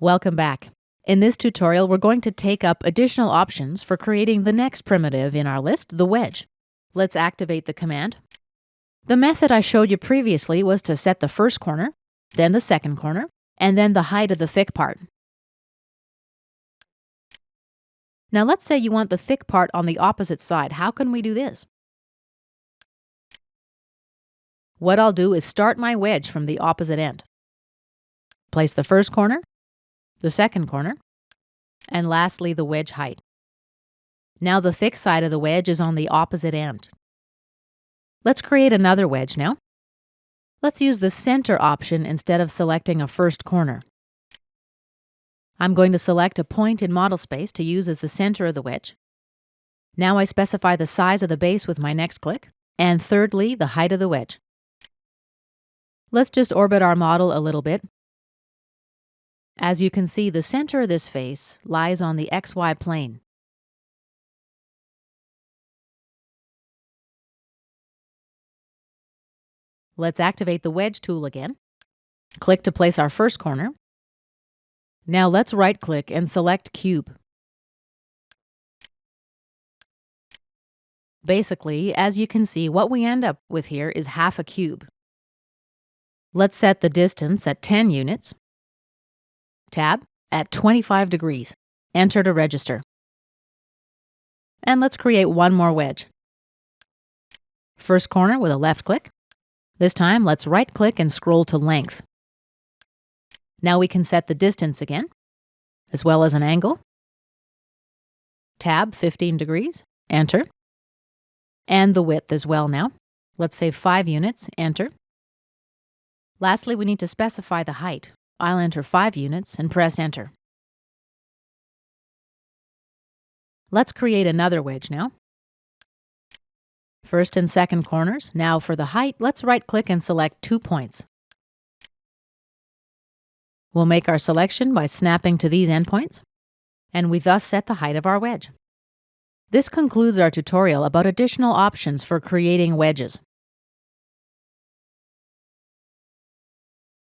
Welcome back. In this tutorial, we're going to take up additional options for creating the next primitive in our list, the wedge. Let's activate the command. The method I showed you previously was to set the first corner, then the second corner, and then the height of the thick part. Now let's say you want the thick part on the opposite side. How can we do this? What I'll do is start my wedge from the opposite end. Place the first corner, the second corner, and lastly the wedge height. Now the thick side of the wedge is on the opposite end. Let's create another wedge now. Let's use the center option instead of selecting a first corner. I'm going to select a point in model space to use as the center of the wedge. Now I specify the size of the base with my next click, and thirdly, the height of the wedge. Let's just orbit our model a little bit. As you can see, the center of this face lies on the XY plane. Let's activate the wedge tool again. Click to place our first corner. Now let's right-click and select Cube. Basically, as you can see, what we end up with here is half a cube. Let's set the distance at 10 units. Tab at 25 degrees. Enter to register. And let's create one more wedge. First corner with a left click. This time, let's right-click and scroll to length. Now we can set the distance again, as well as an angle. Tab 15 degrees. Enter. And the width as well now. Let's say 5 units. Enter. Lastly, we need to specify the height. I'll enter 5 units and press Enter. Let's create another wedge now. First and second corners. Now for the height, let's right-click and select 2 points. We'll make our selection by snapping to these endpoints, and we thus set the height of our wedge. This concludes our tutorial about additional options for creating wedges.